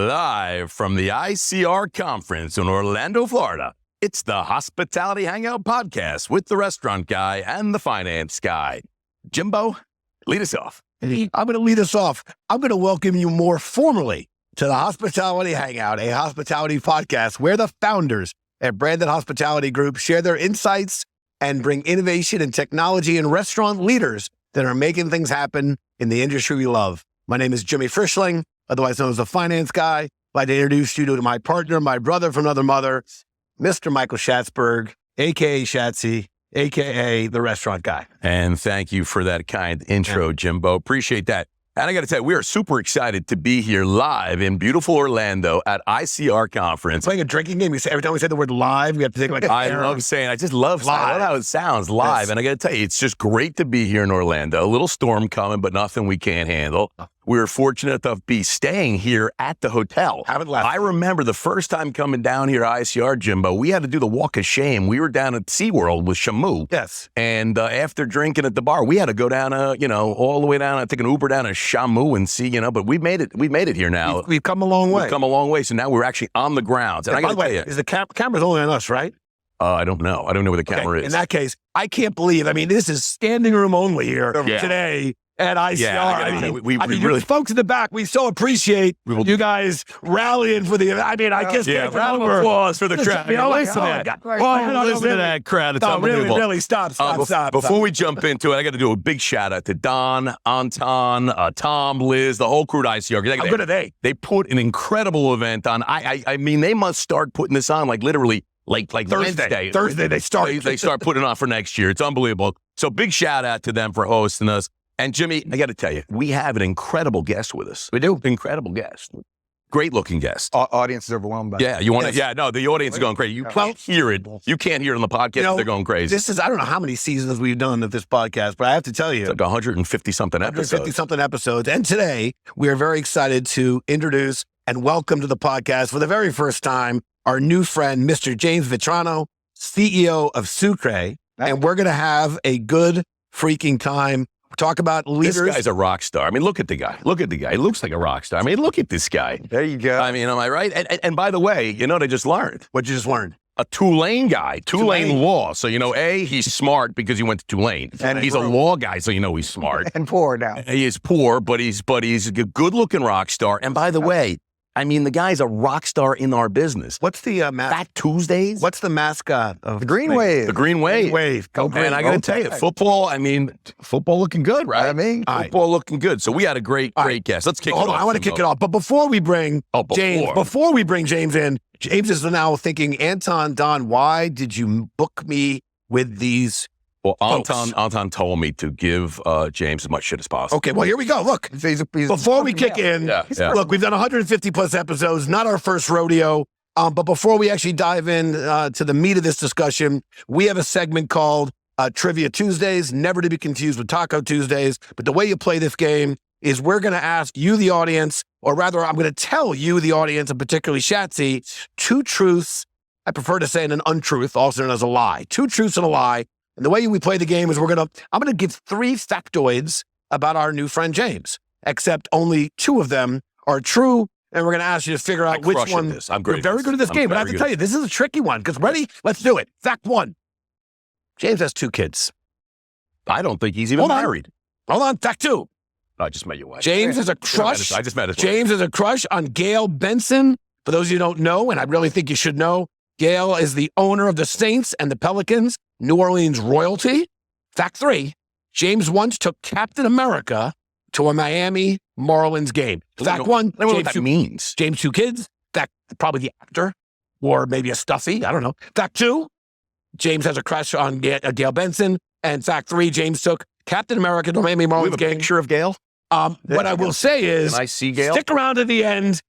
Live from the ICR Conference in Orlando, Florida, it's the Hospitality Hangout podcast with the restaurant guy and the finance guy. Jimbo, lead us off. I'm going to lead us off. I'm going to welcome you more formally to the Hospitality Hangout, a hospitality podcast where the founders at Branded Hospitality Group share their insights and bring innovation and technology and restaurant leaders that are making things happen in the industry we love. My name is Jimmy Frischling, otherwise known as the finance guy. I'd like to introduce you to my partner, my brother from another mother, Mr. Michael Schatzberg, a.k.a. Schatzy, a.k.a. the restaurant guy. And thank you for that kind intro, Jimbo. Appreciate that. And I got to tell you, we are super excited to be here live in beautiful Orlando at ICR Conference. Playing a drinking game. Every time we say the word live, we have to take like I love saying, I love how it sounds live. Yes. And I got to tell you, it's just great to be here in Orlando. A little storm coming, but nothing we can't handle. We were fortunate to be staying here at the hotel. Haven't left. I remember the first time coming down here to ICR, Jimbo, we had to do the walk of shame. We were down at SeaWorld with Shamu. Yes. And after drinking at the bar, we had to go down, all the way down, I think an Uber down to Shamu and see, but we made it here now. We've come a long way. We've come a long way. So now we're actually on the grounds. And I got to tell you. Is the camera's only on us, right? I don't know. I don't know where the camera is. In that case, I can't believe, this is standing room only here today at ICR. Yeah, we really, folks in the back, we so appreciate you guys rallying for the event. I just round of applause for the crowd. Listen to that crowd. It's unbelievable. Really, stop. Before we jump into it, I got to do a big shout out to Don, Anton, Tom, Liz, the whole crew at ICR. How good are they? They put an incredible event on. They must start putting this on like literally like Thursday. They start putting it on for next year. It's unbelievable. So big shout out to them for hosting us. And Jimmy, I got to tell you, we have an incredible guest with us. We do. Incredible guest. Great looking guest. Audience is overwhelmed by it. Yeah, you want to? Yeah, no, the audience is going crazy. You can't hear it. You can't hear it on the podcast. They're going crazy. This is, I don't know how many seasons we've done of this podcast, but I have to tell you. It's like 150 something episodes. And today we are very excited to introduce and welcome to the podcast for the very first time, our new friend, Mr. James Vitrano, CEO of Sucré. And we're going to have a good freaking time. Talk about leaders. This guy's a rock star. Look at the guy. He looks like a rock star. Look at this guy. There you go. Am I right? And by the way, what I just learned? What'd you just learn? A Tulane guy, Tulane law. So, he's smart because he went to Tulane. And he's a law guy, so he's smart. And poor now. He is poor, but he's a good-looking rock star. And by the way, the guy's a rock star in our business. What's the Fat Tuesdays? What's the mascot of the Green Wave? The Green Wave. Go Green. And I got to tell you, football looking good, right? Football looking good. So we had a great guest. Let's kick it off. Hold on, I want to kick it off. But before we bring James in, James is now thinking, Anton, Don, why did you book me with these? Well, Anton told me to give James as much shit as possible. Okay, well, here we go. Look, before we kick in, look, we've done 150 plus episodes, not our first rodeo. But before we actually dive in to the meat of this discussion, we have a segment called Trivia Tuesdays, never to be confused with Taco Tuesdays. But the way you play this game is we're going to ask you, the audience, or rather, I'm going to tell you, the audience, and particularly Schatzy, two truths. I prefer to say an untruth, also known as a lie. Two truths and a lie. And the way we play the game is I'm going to give 3 factoids about our new friend James, except only 2 of them are true. And we're going to ask you to figure out which one. I'm great. You're very good at this game, but I have to tell you, this is a tricky one. Because ready? Let's do it. Fact 1. James has 2 kids. I don't think he's even married. Hold on. Fact 2. I just met your wife. James has a crush. I just met his wife. James has a crush on Gail Benson. For those of you who don't know, and I really think you should know, Gail is the owner of the Saints and the Pelicans, New Orleans royalty. Fact 3, James once took Captain America to a Miami Marlins game. Fact 1, I don't know what that means. James 2 kids. Fact, probably the actor, or maybe a stuffy. I don't know. Fact 2, James has a crush on Gail Benson. And fact 3, James took Captain America to a Miami Marlins game. A picture of Gail? What I will say is, can I see Gail? Stick around to the end.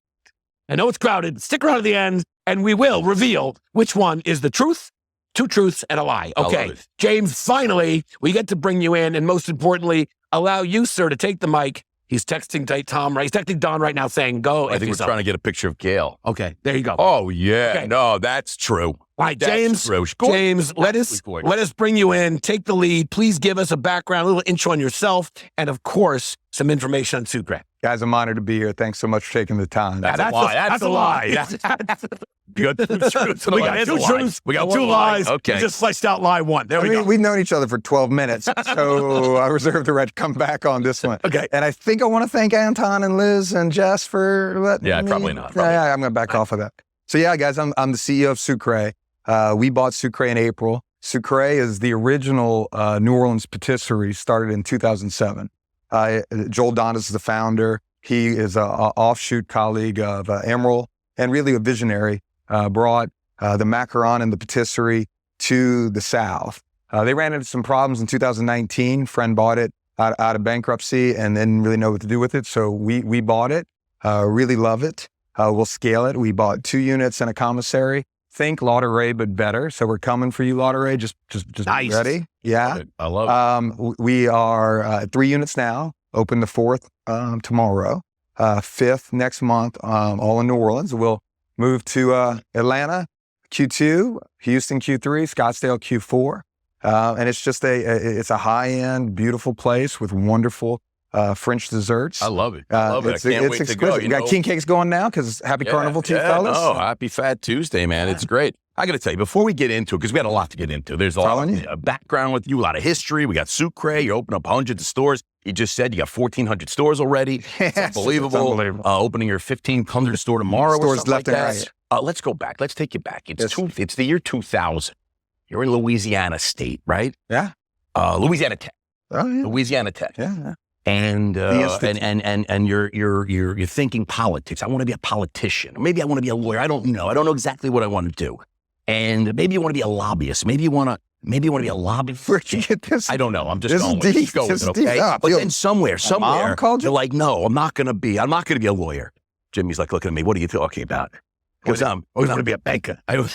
I know it's crowded. Stick around to the end, and we will reveal which one is the truth, 2 truths, and a lie. Okay, James, finally, we get to bring you in, and most importantly, allow you, sir, to take the mic. He's texting Tom, right? He's texting Don right now saying, go. I think we're trying to get a picture of Gail. Okay, there you go. Oh, yeah. Okay. No, that's true. All right, James, let us bring you in. Take the lead. Please give us a background, a little intro on yourself, and of course, some information on Sucré. Guys, I'm honored to be here. Thanks so much for taking the time. That's a lie. That's a lie. We got two truths. We got two truths. We got two lies. Okay. We just fleshed out lie one. There we go. We've known each other for 12 minutes, so I reserve the right to come back on this one. Okay. And I think I want to thank Anton and Liz and Jess for letting me. Probably not. Yeah, I'm going to back off of that. So yeah, guys, I'm the CEO of Sucré. We bought Sucré in April. Sucré is the original New Orleans patisserie, started in 2007. Joel Dondis is the founder. He is an offshoot colleague of Emerald and really a visionary. Brought the macaron and the patisserie to the South. They ran into some problems in 2019. Friend bought it out of bankruptcy and didn't really know what to do with it. So we bought it, really love it. We'll scale it. We bought 2 units and a commissary. Think Lauderay, but better. So we're coming for you, Lauderay. Just Nice. Be ready. Yeah. I love it. We are at 3 units now. Open the 4th tomorrow. 5th next month, all in New Orleans. We'll move to Atlanta, Q2, Houston, Q3, Scottsdale, Q4. And it's just it's a high-end, beautiful place with wonderful French desserts. I love it. I love it. I can't wait to go. We got king cakes going now because happy Carnival to you fellas. No, happy Fat Tuesday, man. It's great. I got to tell you, before we get into it, because we had a lot to get into, there's a lot of background with you, a lot of history. We got Sucré. You open up hundreds of stores. You just said you got 1,400 stores already. It's unbelievable. Opening your 1,500 store tomorrow. Stores left and right. Let's go back. Let's take you back. It's the year 2000. You're in Louisiana State, right? Yeah. Louisiana Tech. Oh, yeah. Louisiana Tech. Yeah. And you're thinking politics. I want to be a politician. Maybe I want to be a lawyer. I don't know. I don't know exactly what I want to do. And maybe you want to be a lobbyist. Maybe you want to be a lobbyist. Where'd you get this? I don't know. I'm just this going is deep. Just go with it, okay? But then somewhere, you're like, no, I'm not going to be a lawyer. Jimmy's like looking at me. What are you talking about? Because I want to be a banker. I want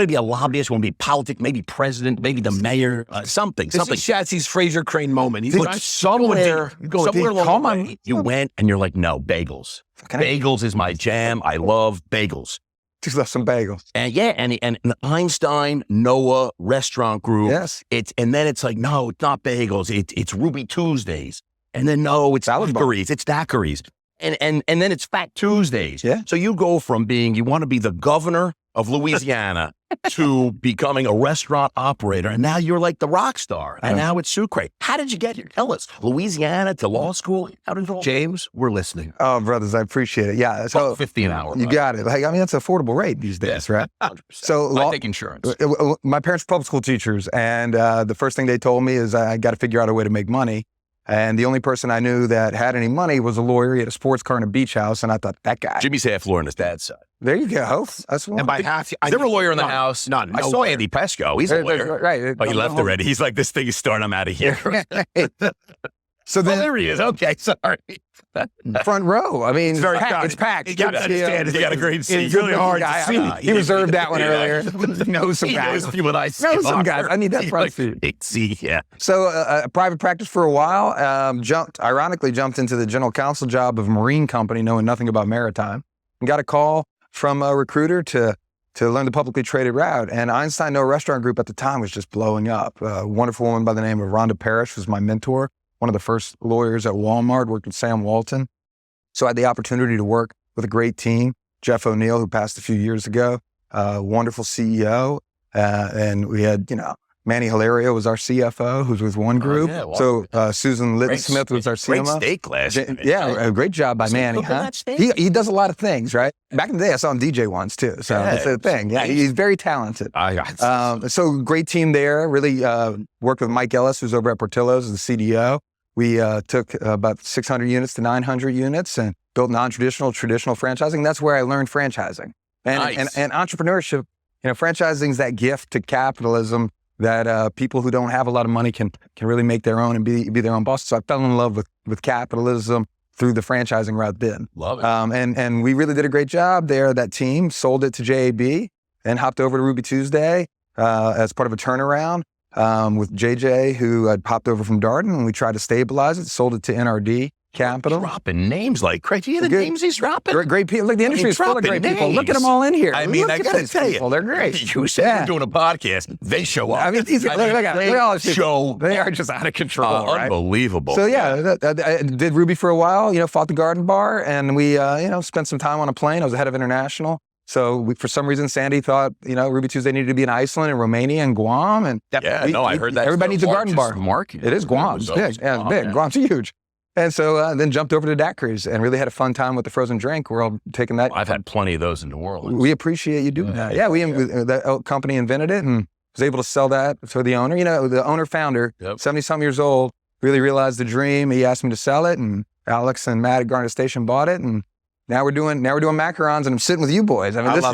to be a lobbyist. I want to be politics, maybe president, maybe the mayor, something. This is Schatzy's Fraser Crane moment. But somewhere along the way, you went and you're like, no, bagels. Bagels is my jam. I love bagels. Just left some bagels. And and the Einstein NOLA restaurant group. Yes. And then it's like, no, it's not bagels. It's Ruby Tuesdays. And then no, it's daiquiris. It's daiquiris. And then it's Fat Tuesdays. Yeah. So you go from you want to be the governor of Louisiana to becoming a restaurant operator. And now you're like the rock star. And now it's Sucré. How did you get here? Tell us. Louisiana to law school? How did it all? James, we're listening. Oh, brothers, I appreciate it. Yeah. So $50 an hour. You got it. That's an affordable rate these days, right? 100%. So I take insurance. My parents were public school teachers. And the first thing they told me is I got to figure out a way to make money. And the only person I knew that had any money was a lawyer. He had a sports car and a beach house. And I thought, that guy. Jimmy's half lawyer on his dad's side. There you go. That's one. And by half, is there a lawyer in the house? None. I saw Andy Pesco. He's a lawyer. Right. But he left already. He's like, this thing is starting. I'm out of here. So then, there he is. Okay, sorry. Front row. I mean, it's very packed. It's packed. You got to understand. You got a great seat. It's really hard to see. He reserved that one earlier. Knows some guys. Some guys. I need that front seat. See, yeah. So private practice for a while. Ironically jumped into the general counsel job of a marine company, knowing nothing about maritime, and got a call from a recruiter to learn the publicly traded route. And Einstein No Restaurant Group at the time was just blowing up. A wonderful woman by the name of Rhonda Parrish was my mentor. One of the first lawyers at Walmart, worked with Sam Walton. So I had the opportunity to work with a great team. Jeff O'Neill, who passed a few years ago, wonderful CEO. And we had, Manny Hilario was our CFO, who's with one group. So Susan Litton-Smith was our CMO. Great steak last night. Yeah, a great job by Manny. Huh? He does a lot of things, right? Back in the day, I saw him DJ once too. So that's the thing. Yeah, he's very talented. So great team there. Really worked with Mike Ellis, who's over at Portillo's as the CDO. We took about 600 units to 900 units and built non-traditional, traditional franchising. That's where I learned franchising and entrepreneurship. Franchising is that gift to capitalism that people who don't have a lot of money can really make their own and be their own boss. So I fell in love with capitalism through the franchising route then. Love it. And we really did a great job there. That team sold it to JAB and hopped over to Ruby Tuesday as part of a turnaround. With JJ, who had popped over from Darden, and we tried to stabilize it, sold it to NRD. Capital. Dropping names like crazy. The names he's dropping. Great people. Look, the industry is full of great people. Look at them all in here. I mean, I got to tell you. They're great. You said we're doing a podcast. They show up. I mean, these guys, they all show. They are just out of control, right? Unbelievable. So, I did Ruby for a while, fought the Garden Bar, and we, spent some time on a plane. I was the head of international. So for some reason, Sandy thought, Ruby Tuesday needed to be in Iceland and Romania and Guam. And I heard that. Everybody needs a garden bar. Market. It is Guam. It's big. Yeah, it's big. Guam's huge. And so then jumped over to dacqueries and really had a fun time with the frozen drink. We're all taking that. I've had plenty of those in New Orleans. We appreciate you doing that. Yeah, the company invented it and was able to sell that for the owner. The owner-founder, 70-something years old, really realized the dream. He asked me to sell it, and Alex and Matt at Garnet Station bought it, and now we're doing macarons, and I'm sitting with you boys. I mean, this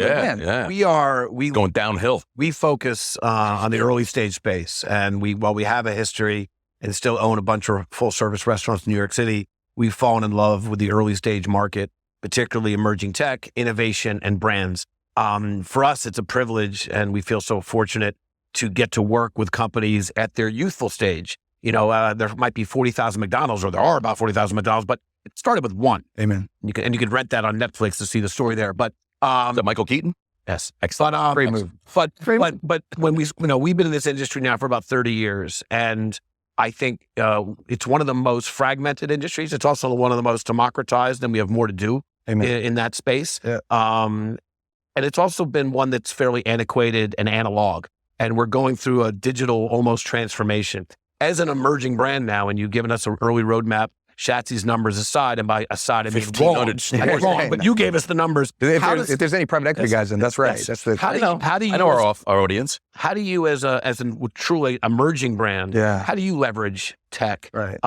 is we going downhill. We focus on the early stage space, and while we have a history and still own a bunch of full service restaurants in New York City, we've fallen in love with the early stage market, particularly emerging tech, innovation, and brands. For us, it's a privilege, and we feel so fortunate to get to work with companies at their youthful stage. There might be 40,000 McDonald's, or there are about 40,000 McDonald's, but it started with one. Amen. You can rent that on Netflix to see the story there. But is that Michael Keaton? Yes, excellent. Great move. But when we've been in this industry now for about 30 years, and I think it's one of the most fragmented industries. It's also one of the most democratized, and we have more to do in that space. Yeah. And it's also been one that's fairly antiquated and analog, and we're going through a digital almost transformation. As an emerging brand now, and you've given us an early roadmap, Schatzy's numbers aside, and by aside I mean wrong, but you gave us the numbers. If there's any private equity guys in, that's right. That's the. How do you? I know our audience. How do you, as a truly emerging brand, how do you leverage tech? Right.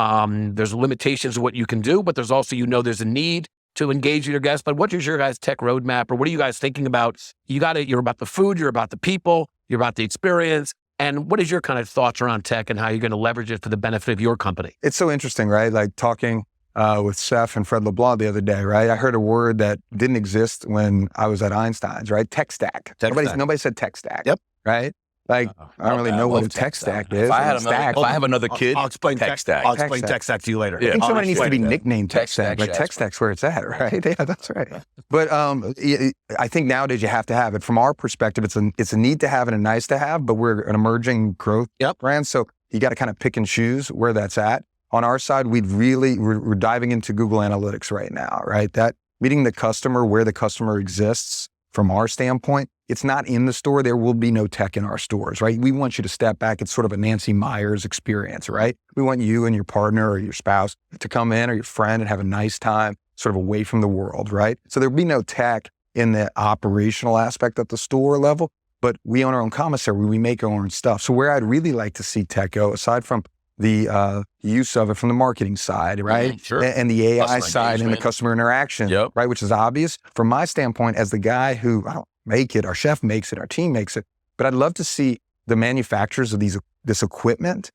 There's limitations of what you can do, but there's also there's a need to engage with your guests. But what is your guys' tech roadmap, or what are you guys thinking about? You're about the food, you're about the people, you're about the experience. And what is your kind of thoughts around tech and how you're going to leverage it for the benefit of your company? It's so interesting, right? Like talking with Seth and Fred LeBlanc the other day, right? I heard a word that didn't exist when I was at Einstein's, right? Tech stack. Nobody said tech stack. Yep. Right? Like, I don't really know what a tech stack is. If I have another kid, I'll explain tech stack. I'll explain tech stack to you later. I think somebody needs to be nicknamed tech stack. Like tech stack's where it's at, right? Yeah, that's right. But I think nowadays you have to have it. From our perspective, it's a need to have and a nice to have, but we're an emerging growth brand. So you got to kind of pick and choose where that's at. On our side, we're diving into Google Analytics right now, right? That meeting the customer where the customer exists from our standpoint. It's not in the store. There will be no tech in our stores, right? We want you to step back. It's sort of a Nancy Myers experience, right? We want you and your partner or your spouse to come in, or your friend, and have a nice time, sort of away from the world, right? So there'll be no tech in the operational aspect at the store level, but we own our own commissary. We make our own stuff. So where I'd really like to see tech go, aside from the use of it from the marketing side, right? Sure. And the AI side and the customer interaction, right? Which is obvious. From my standpoint, as the guy who, I don't make it, our chef makes it, our team makes it, but I'd love to see the manufacturers of this equipment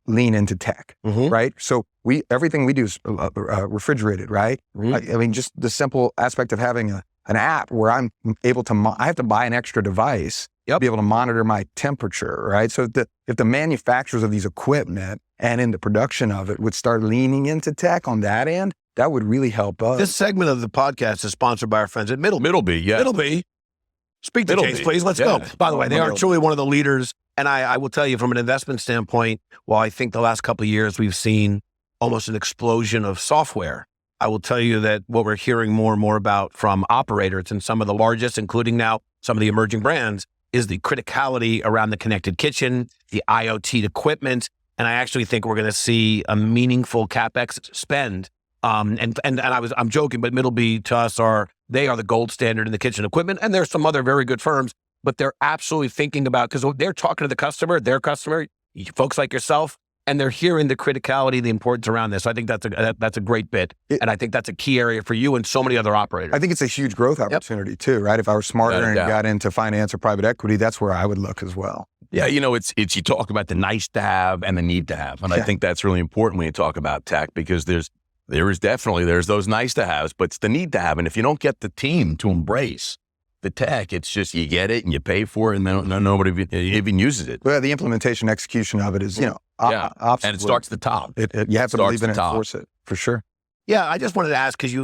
lean into tech, right? So everything we do is refrigerated, right? I mean, just the simple aspect of having an app where I'm able to, I have to buy an extra device to be able to monitor my temperature, right? So if the manufacturers of these equipment and in the production of it would start leaning into tech on that end, that would really help us. This segment of the podcast is sponsored by our friends at Middleby. Middleby. Speak to James, please. Let's go. By the way, they are truly one of the leaders. And I will tell you from an investment standpoint, while I think the last couple of years we've seen almost an explosion of software, I will tell you that what we're hearing more and more about from operators and some of the largest, including now some of the emerging brands, is the criticality around the connected kitchen, the IoT equipment. And I actually think we're going to see a meaningful CapEx spend. I'm joking, but Middleby to us they are the gold standard in the kitchen equipment. And there's some other very good firms, but they're absolutely thinking about, because they're talking to the customer, their customer, folks like yourself, and they're hearing the criticality, the importance around this. I think that's a great bit. And I think that's a key area for you and so many other operators. I think it's a huge growth opportunity too, right? If I were smarter and got into finance or private equity, that's where I would look as well. Yeah, it's you talk about the nice to have and the need to have. And I think that's really important when you talk about tech, because there's those nice to haves, but it's the need to have. And if you don't get the team to embrace the tech, it's just you get it and you pay for it, and then nobody even uses it. Well, the implementation execution of it is, and it starts at the top. You have to believe in it and enforce it, for sure. Yeah, I just wanted to ask because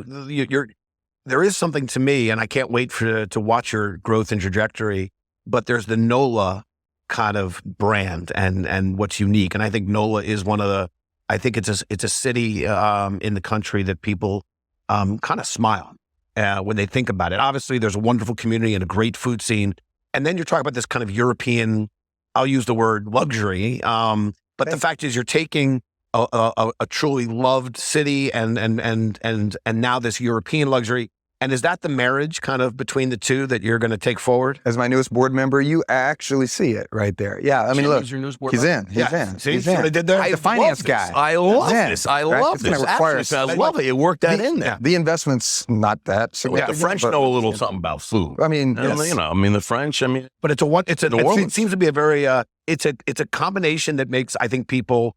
there is something to me, and I can't wait to watch your growth and trajectory. But there's the NOLA kind of brand and what's unique, and I think NOLA is one of the. I think it's a city in the country that people kind of smile when they think about it. Obviously, there's a wonderful community and a great food scene, and then you're talking about this kind of European. I'll use the word luxury, but the fact is you're taking a truly loved city and now this European luxury. And is that the marriage kind of between the two that you're going to take forward? As my newest board member, you actually see it right there. Yeah, I mean, Jimmy's look, your newest board he's member? in. He's in. See He's what I in. did there? The finance guy. I love this. I love It's this. gonna require Actually, I love it. You worked that in there. The investment's not that The significant. French but, know a little something about food. I mean, And, yes. the French. I mean, But it seems to be a very it's a combination that makes I think people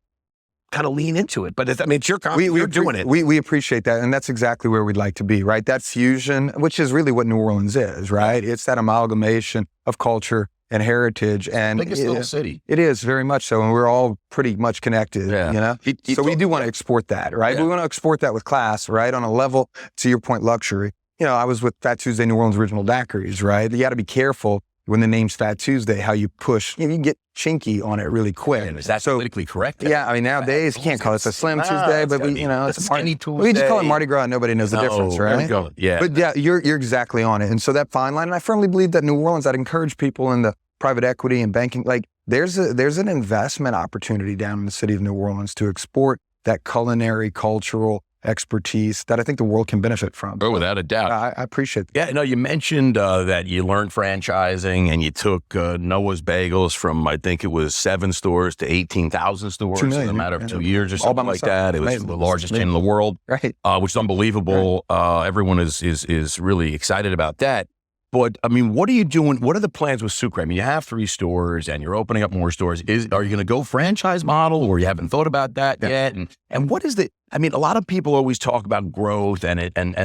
kind of lean into it. But it's your you're doing it. We appreciate that, and that's exactly where we'd like to be, right? That fusion, which is really what New Orleans is, right? It's that amalgamation of culture and heritage, and biggest little city. It is very much so, and we're all pretty much connected. Yeah. You know, so we do want to export that, right? Yeah. We want to export that with class, right? On a level, to your point, luxury. You know, I was with Fat Tuesday, New Orleans Original Daiquiris, right? You got to be careful when the name's Fat Tuesday, how you push, you get chinky on it really quick. And is that politically correct? Yeah, I mean, nowadays you can't call it a Slim Tuesday, but it's a Skinny Tuesday. We just call it Mardi Gras and nobody knows the difference, right? Yeah. But yeah, you're exactly on it. And so that fine line, and I firmly believe that New Orleans, I'd encourage people in the private equity and banking, like there's an investment opportunity down in the city of New Orleans to export that culinary, cultural expertise that I think the world can benefit from. Oh, without a doubt. I appreciate that. Yeah, no, you mentioned that you learned franchising and you took Noah's Bagels from, I think it was 7 stores to 18,000 stores 2 million, in a matter of yeah. 2 years or All by something like myself. that. It was Amazing. the largest chain in the world, Right. which is unbelievable. Everyone is really excited about that. But I mean, what are you doing? What are the plans with Sucré? I mean, you have 3 stores and you're opening up more stores. Are you going to go franchise model, or you haven't thought about that yet? And what is a lot of people always talk about growth and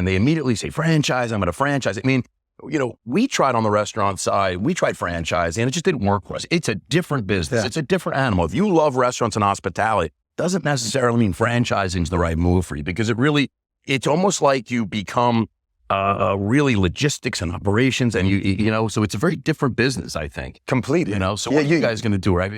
they immediately say franchise. I'm going to franchise. I mean, we tried on the restaurant side, we tried franchising and it just didn't work for us. It's a different business. Yeah. It's a different animal. If you love restaurants and hospitality, it doesn't necessarily mean franchising is the right move for you, because it's almost like you become really logistics and operations, and so it's a very different business, I think. Completely. So what are you guys going to do, right?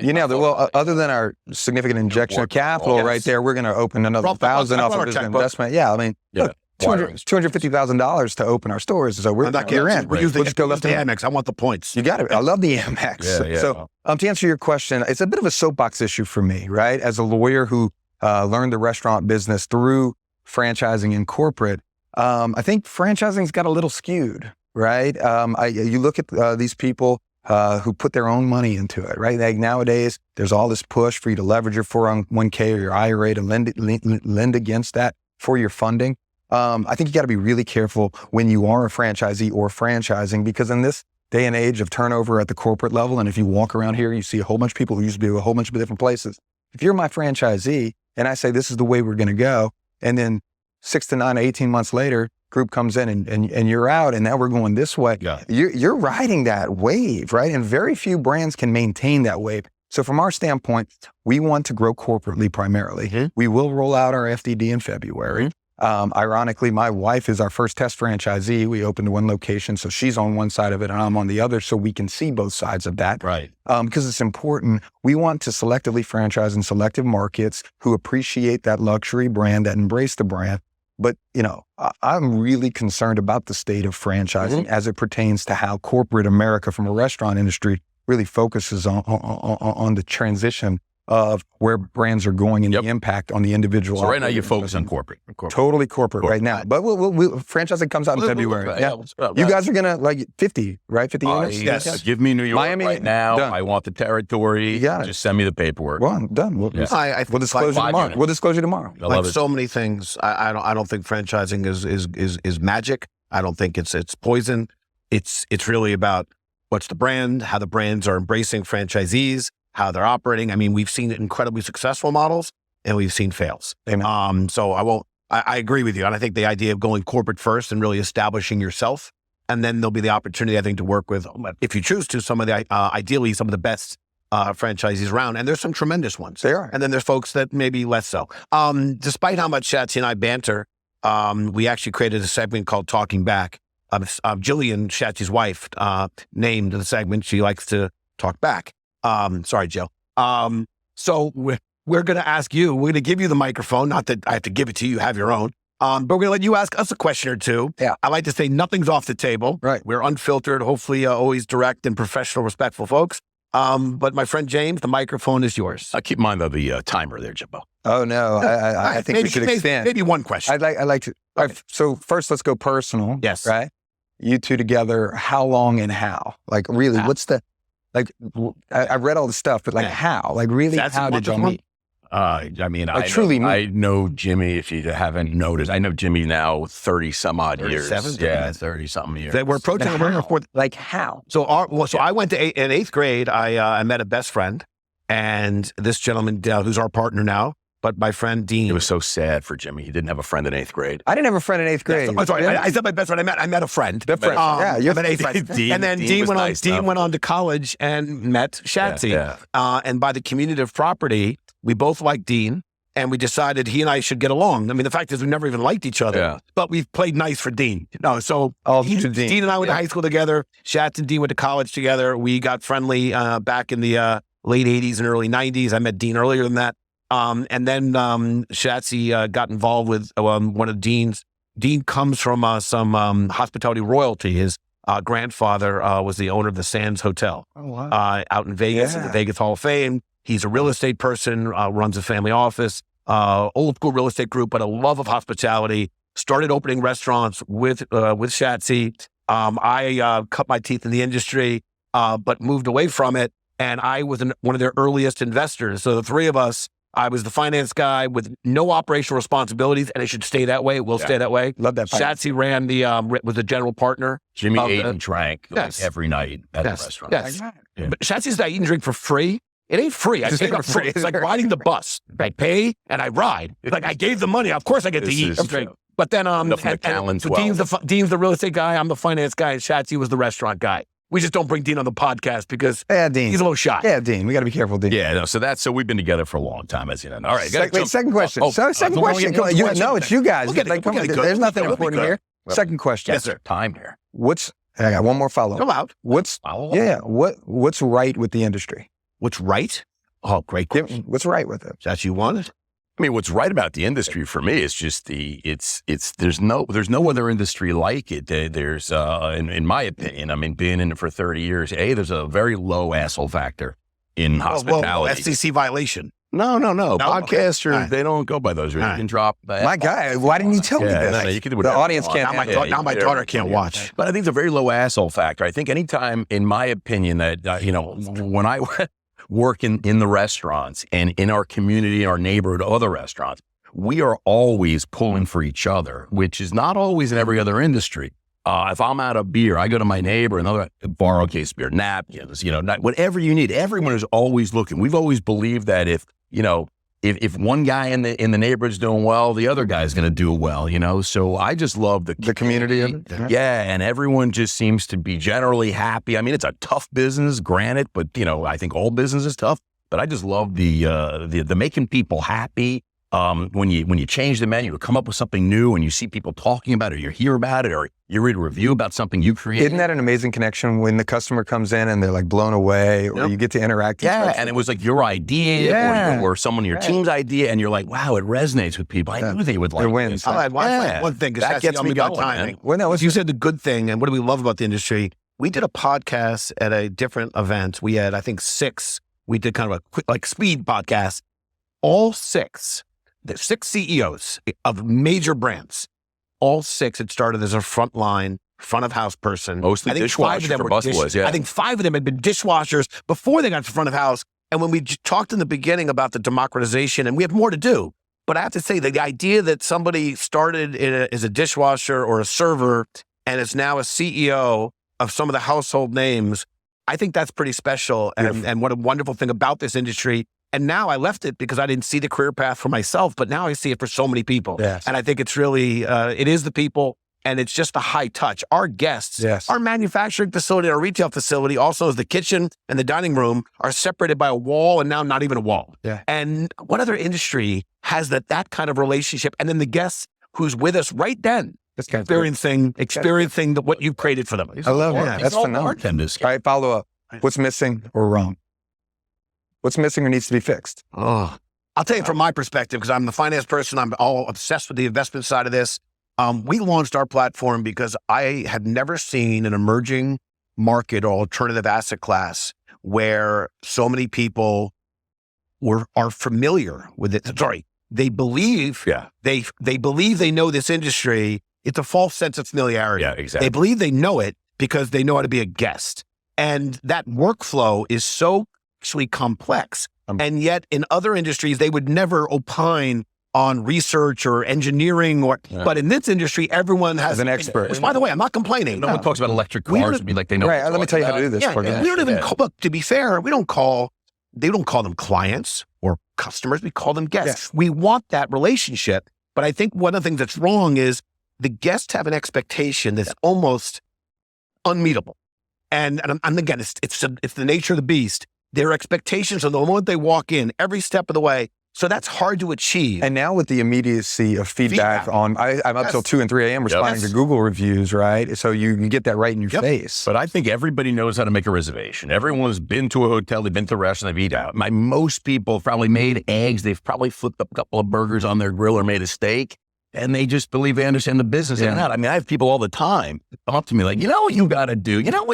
Other than our significant injection of capital right there, we're going to open another 1,000 off of this investment. Yeah, I mean, look, $250,000 to open our stores. So we're in. We'll just go left the Amex. I want the points. You got it. I love the Amex. Yeah. So to answer your question, it's a bit of a soapbox issue for me, right? As a lawyer who learned the restaurant business through franchising in corporate, I think franchising's got a little skewed, right? You look at these people who put their own money into it, right? Like nowadays, there's all this push for you to leverage your 401k or your IRA to lend against that for your funding. I think you got to be really careful when you are a franchisee or franchising, because in this day and age of turnover at the corporate level, and if you walk around here, you see a whole bunch of people who used to be a whole bunch of different places. If you're my franchisee and I say, this is the way we're going to go, and then 6 to 9, 18 months later, group comes in and you're out, and now we're going this way. Yeah. You're riding that wave, right? And very few brands can maintain that wave. So from our standpoint, we want to grow corporately primarily. Mm-hmm. We will roll out our FDD in February. Ironically, my wife is our first test franchisee. We opened 1 location, so she's on one side of it and I'm on the other, so we can see both sides of that. Right. Because it's important. We want to selectively franchise in selective markets who appreciate that luxury brand, that embrace the brand. But, I'm really concerned about the state of franchising as it pertains to how corporate America from a restaurant industry really focuses on the transition of where brands are going and the impact on the individual. So right now you focus on corporate. Totally corporate right now. But franchising comes out in February. You guys are going to 50, right? 50 units? Yes. Give me New York Miami, right now. done. I want the territory. You got it. Just send me the paperwork. Well, done. We'll disclose you tomorrow. We'll disclose you tomorrow. I love it. So many things. I don't think franchising is magic. I don't think it's poison. It's really about what's the brand, how the brands are embracing franchisees, how they're operating. I mean, we've seen incredibly successful models and we've seen fails. Amen. So I agree with you. And I think the idea of going corporate first and really establishing yourself, and then there'll be the opportunity, I think, to work with, if you choose to, ideally some of the best franchisees around. And there's some tremendous ones. They are. And then there's folks that maybe less so. Despite how much Schatzy and I banter, we actually created a segment called Talking Back. Jillian, Schatzi's wife, named the segment. She likes to talk back. Sorry, Jill. So we're going to ask you, we're going to give you the microphone. Not that I have to give it to you, you have your own. But we're going to let you ask us a question or two. Yeah. I like to say nothing's off the table. Right. We're unfiltered, hopefully always direct and professional, respectful folks. But my friend James, the microphone is yours. Keep in mind though the timer there, Jimbo. Oh no, I think we should extend. Maybe one question. I'd like to. All right, so first, let's go personal. Yes. Right. You two together. How long and how? Like really, what's the like? I read all the stuff, but like how? Like really, how did y'all meet? I mean, Like truly meet. I know Jimmy. If you haven't noticed, I know Jimmy now 30 some odd years. 30 something years. We're approaching like how? So I went to in eighth grade. I met a best friend, and this gentleman who's our partner now. But my friend Dean. It was so sad for Jimmy. He didn't have a friend in eighth grade. I didn't have a friend in eighth grade. Yeah, sorry, I said my best friend. I met a friend. The friend. Yeah, you have an eighth friend. Dean, and then Dean went on to college and met Schatzy. Yeah. And by the community of property, we both liked Dean, and we decided he and I should get along. I mean, the fact is we never even liked each other, but we played nice for Dean. So Dean and I went to high school together. Schatz and Dean went to college together. We got friendly back in the late 80s and early 90s. I met Dean earlier than that. And then Schatzy got involved with one of Dean's. Dean comes from some hospitality royalty. His grandfather was the owner of the Sands Hotel out in Vegas, in the Vegas Hall of Fame. He's a real estate person, runs a family office, old school real estate group, but a love of hospitality. Started opening restaurants with Schatzy. I cut my teeth in the industry, but moved away from it. And I was one of their earliest investors. So the three of us, I was the finance guy with no operational responsibilities, and it should stay that way. It will stay that way. Love that. Schatzy ran was the general partner. Jimmy ate and drank every night at the restaurant. Yes. But Schatzy's I eat and drink for free. It ain't free. I pay up for it. It's like riding the bus. I pay and I ride. It's like I gave the money. Of course I get to eat and drink. But then so Dean's the real estate guy. I'm the finance guy. And Schatzy was the restaurant guy. We just don't bring Dean on the podcast because Dean. He's a little shy. Yeah, Dean. We got to be careful, Dean. Yeah, no. So we've been together for a long time, as you know. All right. Second question. Second question. No, it's you guys. There's nothing important here. Second question. Yes, sir. Time here. I got one more follow-up. Come out. What's right with the industry? What's right? Oh, great question. What's right with it? That you wanted? I mean, what's right about the industry for me is just there's no other industry like it. There's in my opinion, I mean, being in it for 30 years, there's a very low asshole factor in hospitality. FCC violation. No. Podcasters, they don't go by those. You can drop. My guy, why didn't you tell me this? No, you can do the audience can't. Now my daughter can't watch. But I think it's a very low asshole factor. I think anytime, in my opinion, that when I work in the restaurants and in our community, our neighborhood, other restaurants, we are always pulling for each other, which is not always in every other industry. If I'm out of beer, I go to my neighbor, another borrow case of beer, napkins, whatever you need. Everyone is always looking. We've always believed that if one guy in the neighborhood's doing well, the other guy's going to do well, So I just love the community of it. Yeah, and everyone just seems to be generally happy. I mean, it's a tough business, granted, but I think all business is tough. But I just love the making people happy. When you change the menu or come up with something new and you see people talking about it, or you hear about it, or you read a review about something you created. Isn't that an amazing connection when the customer comes in and they're like blown away, or you get to interact? And it was like your idea or someone in your team's idea, and you're like, wow, it resonates with people. I knew they would like it. Wins. I'll add one thing, because that gets me going, timing. Well, no, you said the good thing, and what do we love about the industry? We did a podcast at a different event. We had, I think, 6. We did kind of a quick, speed podcast. All 6. The 6 CEOs of major brands, all 6 had started as a frontline, front of house person. Mostly dishwashers for busboys, I think 5 of them had been dishwashers before they got to front of house. And when we talked in the beginning about the democratization, and we have more to do, but I have to say the idea that somebody started as a dishwasher or a server and is now a CEO of some of the household names, I think that's pretty special. And what a wonderful thing about this industry. And now I left it because I didn't see the career path for myself, but now I see it for so many people. Yes. And I think it's really, it is the people, and it's just a high touch. Our guests, our manufacturing facility, our retail facility, also as the kitchen and the dining room, are separated by a wall, and now not even a wall. Yeah. And what other industry has that kind of relationship? And then the guests who's with us right then, experiencing what you've created for them. I love that. That's phenomenal. All right, follow up. What's missing or wrong? What's missing or needs to be fixed? Oh, I'll tell you from my perspective, because I'm the finance person. I'm all obsessed with the investment side of this. We launched our platform because I had never seen an emerging market or alternative asset class where so many people are familiar with it. Sorry, they believe they believe they know this industry. It's a false sense of familiarity. Yeah, exactly. They believe they know it because they know how to be a guest. And that workflow is so actually complex. And yet in other industries, they would never opine on research or engineering but in this industry, everyone has an expert. Which, by the way, I'm not complaining. No one talks about electric cars and be like, they know. Right, let me tell you how to do this. We don't even look, to be fair, they don't call them clients or customers. We call them guests. Yes. We want that relationship. But I think one of the things that's wrong is the guests have an expectation that's almost unmeetable. And again, it's the nature of the beast. Their expectations are the moment they walk in, every step of the way. So that's hard to achieve. And now with the immediacy of feedback I'm up till 2 and 3 a.m. responding to Google reviews, right? So you can get that right in your face. But I think everybody knows how to make a reservation. Everyone's been to a hotel, they've been to a restaurant, they've eaten out. Most people probably made eggs. They've probably flipped up a couple of burgers on their grill or made a steak. And they just believe they understand the business in and out. I mean, I have people all the time come up to me like, you know what you got to do? You don't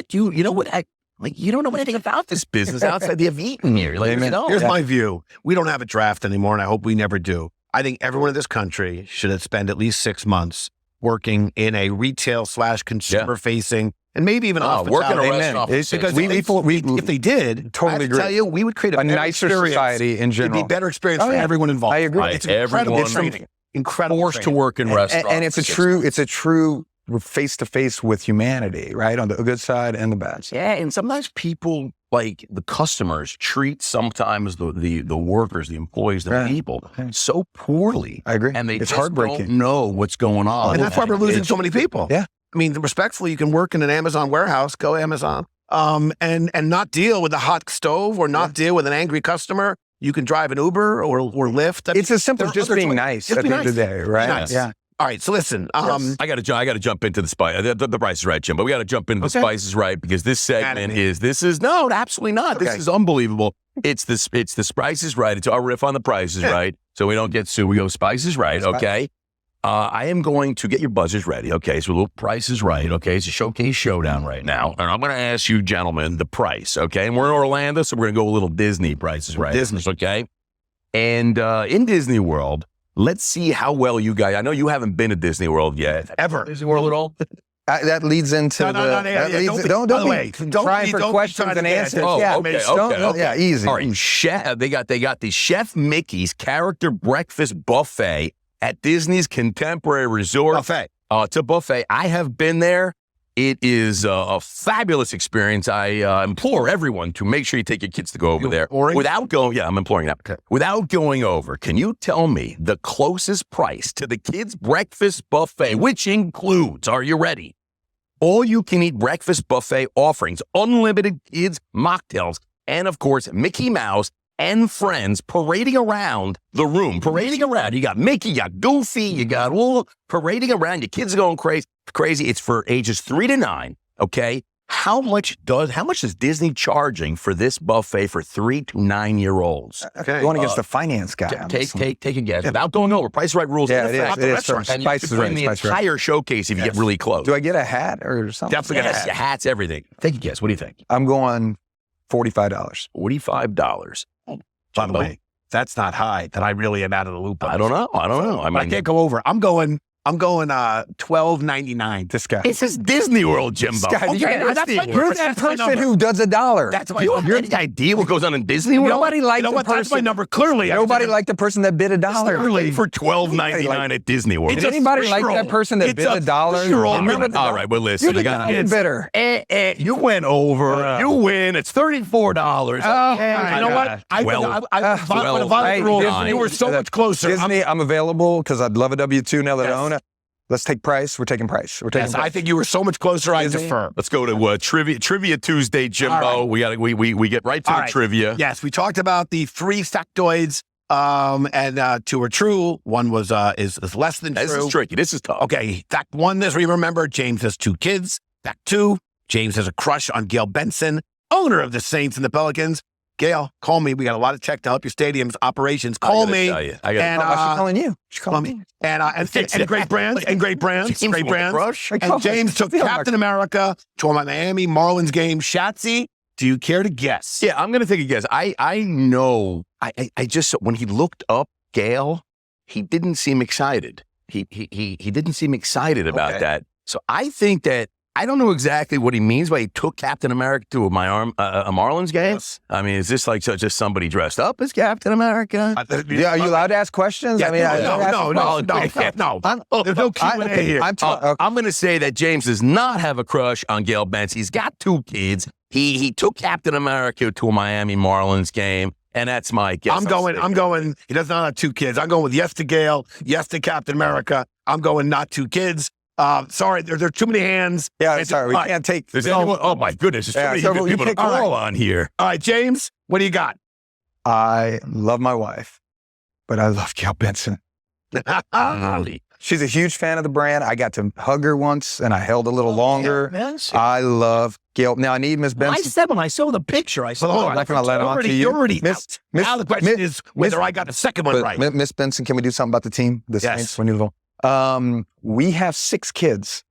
know anything about this business outside of eating here. Like, Here's my view. We don't have a draft anymore, and I hope we never do. I think everyone in this country should spend at least 6 months working in a retail / consumer facing, and maybe even working hospitality. a restaurant. Because if they did, totally agree. Tell you, we would create a nicer society in general. It'd be a better experience for everyone involved. I agree. Right. It's incredible training. Incredible forced to work in restaurants. And it's a true face-to-face with humanity, right? On the good side and the bad side. Yeah, and sometimes people, like the customers, treat sometimes the workers, the employees, the people so poorly. I agree. And they it's just heartbreaking. don't know what's going on. And that's why we're losing so many people. Yeah. I mean, respectfully, you can work in an Amazon warehouse, go Amazon, and not deal with a hot stove or not deal with an angry customer. You can drive an Uber or Lyft. It's as simple as just being nice at the end of the day, right? Nice. Yeah. All right, so listen. I got to jump into the spice. The Price is Right, Jim, but we got to jump into the Spice is Right because this segment no, absolutely not. This is unbelievable. It's the Price is Right. It's our riff on the Price is Right, so we don't get sued. We go Spice is Right. Okay. I am going to get your buzzers ready. Okay, so a little Price is Right. Okay, it's a showcase showdown right now, and I'm going to ask you, gentlemen, the price. Okay, and we're in Orlando, so we're going to go a little Disney Price is Right. Disney, okay. And in Disney World, let's see how well you guys. I know you haven't been to Disney World yet. Ever. Disney World at all? That leads into don't try for questions and answers. Okay. Easy. All right, they got the Chef Mickey's Character Breakfast Buffet at Disney's Contemporary Resort. Buffet. It's a buffet. I have been there. It is a fabulous experience. I implore everyone to make sure you take your kids to go over there. Without going, I'm imploring that. Okay. Without going over, can you tell me the closest price to the kids' breakfast buffet, which includes, are you ready? All-you-can-eat breakfast buffet offerings, unlimited kids' mocktails, and of course, Mickey Mouse and friends parading around the room. Parading around. You got Mickey, you got Goofy, you got all parading around. Your kids are going crazy. It's for ages 3 to 9. Okay. How much is Disney charging for this buffet for 3 to 9-year-olds? Okay. Going against the finance guy. Take a guess. Without going over. Price is Right rules. Yeah, it is. And you can bring the entire showcase if you get really close. Do I get a hat or something? Definitely get a hat. Hats, everything. Take a guess. What do you think? I'm going $45. $45. By the way, that's not high. That I really am out of the loop. I don't know. I mean, I can't go over. I'm going $12.99. This guy. This is Disney World, Jimbo. You're that person who does $1. That's my you have any idea what goes on in Disney World? Nobody liked the person. That's my number. Clearly, nobody liked the person that bid $1. Clearly, for $12.99 at Disney World. Did anybody like that person that bid $1? All right, well, listen. You're bitter. You went over. You win. It's $34. You know what? I violated the rules. You were so much closer. Disney, I'm available because I'd love a W-2 now that I own it. Let's take price. We're taking price. I think you were so much closer. I defer. Let's go to Trivia Tuesday, Jimbo. Right. We get right to the trivia. Yes, we talked about the 3 factoids And 2 are true. 1 was is less than true. This is tricky. This is tough. Okay, fact 1, this we remember, James has 2 kids. Fact 2, James has a crush on Gail Benson, owner of the Saints and the Pelicans. Gail, call me. We got a lot of tech to help your stadium's operations. Call me. She's calling you. She's calling me. And great brands. And great brands. Great brands. And James took Captain America to a Miami Marlins game. Schatzy, do you care to guess? Yeah, I'm going to take a guess. I know. I just, when he looked up Gail, he didn't seem excited. He didn't seem excited about that. So I think that, I don't know exactly what he means by he took Captain America to a Marlins game. Yes. I mean, is this like just somebody dressed up as Captain America? Yeah, are you allowed to ask questions? Yeah, I mean, no. There's no Q&A here. I'm going to say that James does not have a crush on Gail Benson. He's got 2 kids. He took Captain America to a Miami Marlins game, and that's my guess. I'm going, he does not have 2 kids. I'm going with yes to Gail, yes to Captain America. I'm going not 2 kids. Sorry, there are too many hands. Yeah, sorry, we can't take. Oh my goodness, there's too many people to call on here. All right, James, what do you got? I love my wife, but I love Gail Benson. She's a huge fan of the brand. I got to hug her once, and I held a little longer. I love Gail. Now, I need Miss Benson. I said when I saw the picture, I said, I'm not going to let it on to you. Now the question is whether I got the second one right. Miss Benson, can we do something about the team? The Saints? We have 6 kids.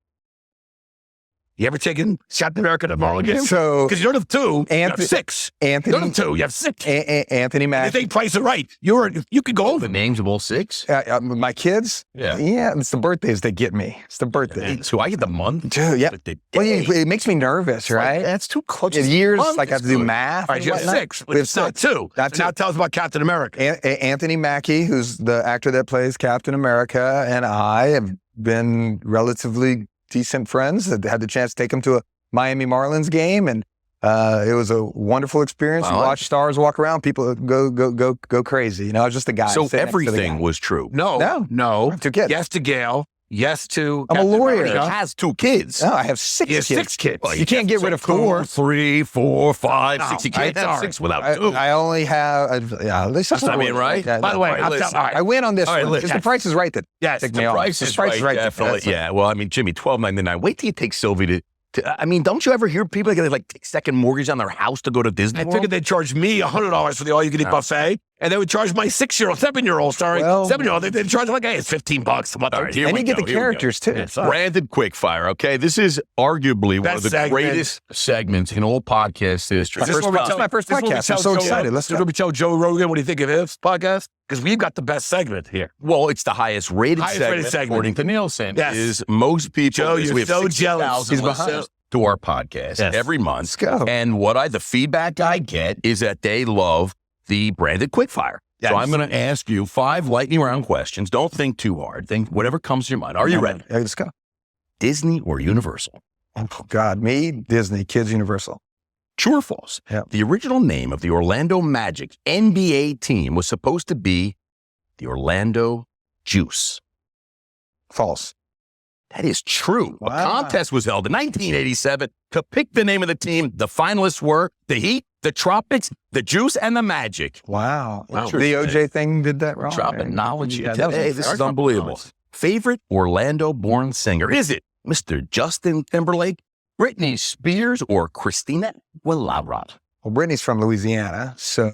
You ever taken Captain America to Marlins game? So, because you don't have 2, you have 6. Anthony, you don't have 2, you have 6. Anthony Mack. If they price it right, you could go over. The names of all 6? My kids? Yeah, it's the birthdays that get me. It's the birthdays. So I get the month? Dude, yeah. Well, it makes me nervous, right? That's too close. Years, like I have to do math. All right, you have 6. We have it's not 2. Now tell us about Captain America. Anthony Mackie, who's the actor that plays Captain America, and I have been relatively decent friends. That had the chance to take him to a Miami Marlins game, and it was a wonderful experience. You watch stars walk around, people go crazy. You know, just a guy. So everything was true. No. 2 kids. Yes to Gail. Yes to. I'm a lawyer. He has 2 kids. No, I have 6 kids. 6 kids. Well, you can't get rid of 4. 3, 4, 5, 6. You can't have 6 without 2. I only have. That's not being right. By the way, I win on this one. Because the price is right. Yes, the price is right. Definitely. Yeah. Well, I mean, Jimmy, $12.99. Wait till you take Sylvie to. I mean, don't you ever hear people like take second mortgage on their house to go to Disney World? I figured they'd charge me $100 for the all-you-can-eat buffet, and they would charge my 7-year-old, 7-year-old. They'd charge like, hey, it's $15 a month. Right, and you get the characters too. Branded Quickfire. Okay, this is arguably one of the greatest segments in all podcast history. This is my first podcast. I'm so excited. Let's go. We tell Joe Rogan what do you think of his podcast? Because we've got the best segment here. Well, it's the highest rated segment according to Nielsen. Yes. Is most people. Joe, you're so jealous. He's behind to our podcast every month. Let's go. And the feedback I get is that they love the branded Quickfire. Yes. So I'm going to ask you 5 lightning round questions. Don't think too hard. Think whatever comes to your mind. Are you ready? Yeah, let's go. Disney or Universal? Oh, God. Me, Disney. Kids, Universal. True or false? Yeah. The original name of the Orlando Magic NBA team was supposed to be the Orlando Juice. False. That is true. Wow. A contest was held in 1987 to pick the name of the team. The finalists were the Heat, the Tropics, the Juice, and the Magic. Wow. The OJ thing did that wrong. Dropping knowledge Yeah, today. This is unbelievable. Favorite Orlando-born singer? Is it Mr. Justin Timberlake, Britney Spears, or Christina Aguilera? Well, Brittany's from Louisiana, so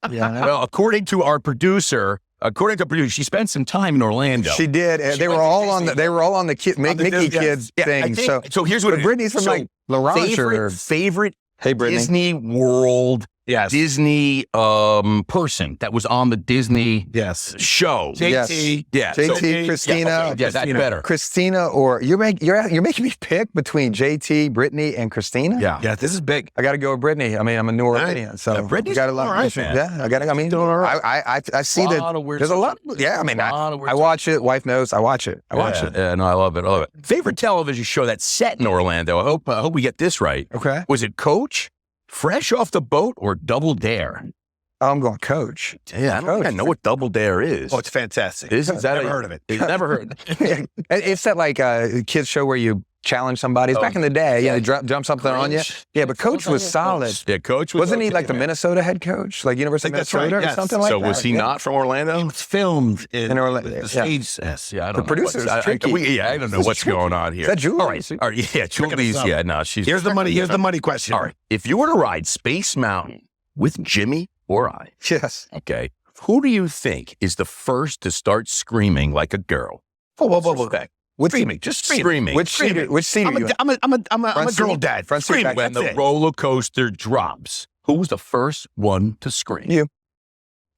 yeah. Well, according to our producer, she spent some time in Orlando. She did. They were all on the Mickey Kids thing. So here's what Brittany's from like L'Orange or favorite Hey, Brittany. Disney World. Yes. Disney person that was on the Disney show. JT. Yeah. JT, Christina. Yeah, that's better. Christina, or you're making me pick between JT, Brittany, and Christina? Yeah, this is big. I got to go with Brittany. I mean, I'm a New Orleanian, so Brittany's got a lot. all right, man. Yeah, I see that. There's a lot. Yeah, I mean, I watch it. Wife knows. I watch it. I watch it. Yeah, no, I love it. Favorite television show that's set in Orlando? I hope we get this right. Okay. Was it Coach, Fresh Off the Boat, or Double Dare? I'm going Coach. Yeah, I don't think I know what Double Dare is. Oh, it's fantastic. Is that never heard of it. Never heard. It's that like kids show where you challenge somebody. It's back in the day, jump something on you. Yeah, but Coach was solid. Yeah, Coach wasn't he like the Minnesota head coach, like University of Minnesota or something like that? So was he not from Orlando? It's filmed in Orlando. The stage. Yeah, I don't know. The producer's tricky. I don't know what's going on here. Is that Julie? All right. Yeah, Julie's. Yeah, no, she's. Here's the money. Here's the money question. All right. If you were to ride Space Mountain with Jimmy or I, yes. Okay, who do you think is the first to start screaming like a girl? Whoa. Screaming, just screaming. Which seat are you I'm a girl dad. Front seat, Screaming. When the roller coaster drops, who was the first one to scream? You.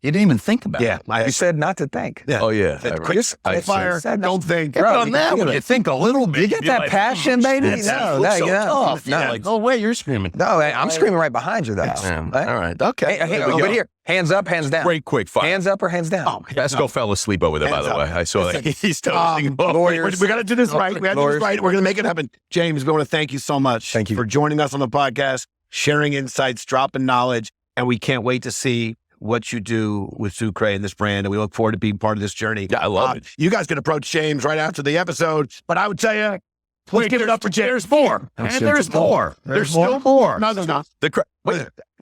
You didn't even think about it. You said not to think. Yeah. Oh, yeah. Quickfire, don't think. Bro, on that one, you think a little bit. You get that passion, baby? No, No, no way, you're screaming. No, I'm screaming right behind you, though. All right. Okay. But here, hands up, hands down. Great quick fire. Hands up or hands down? Esco fell asleep over there, by the way. I saw that. He's totally lawyers. We got to do this right. We got to do this right. We're going to make it happen. James, we want to thank you so much. Thank you for joining us on the podcast, sharing insights, dropping knowledge, and we can't wait to see what you do with Sucré and this brand, and we look forward to being part of this journey. Yeah, I love it. You guys can approach James right after the episode, but I would tell you, please give it up for James. There's more. There's more. There's still more. No, there's not. Wait,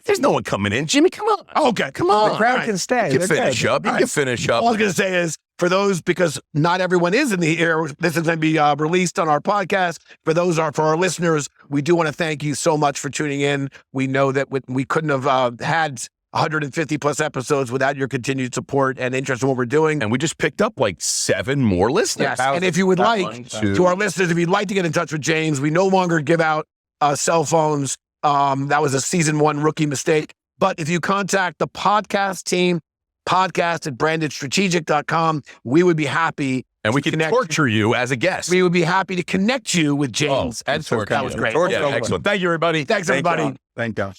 there's no one coming in. Jimmy, come on. Okay, come on. The crowd can stay. You can finish up. You can finish up. All I was going to say is, for those, because not everyone is in the air, this is going to be released on our podcast. For our listeners, we do want to thank you so much for tuning in. We know that we couldn't have had 150 plus episodes without your continued support and interest in what we're doing. And we just picked up like 7 more listeners. Yes. And if you would like, to our listeners, if you'd like to get in touch with James, we no longer give out cell phones. That was a season 1 rookie mistake. But if you contact the podcast team, podcast@brandedstrategic.com, we would be happy. And we can torture you as a guest. We would be happy to connect you with James. And that was great. Yeah, excellent. Thank you, everybody. Thanks, everybody. Thank you.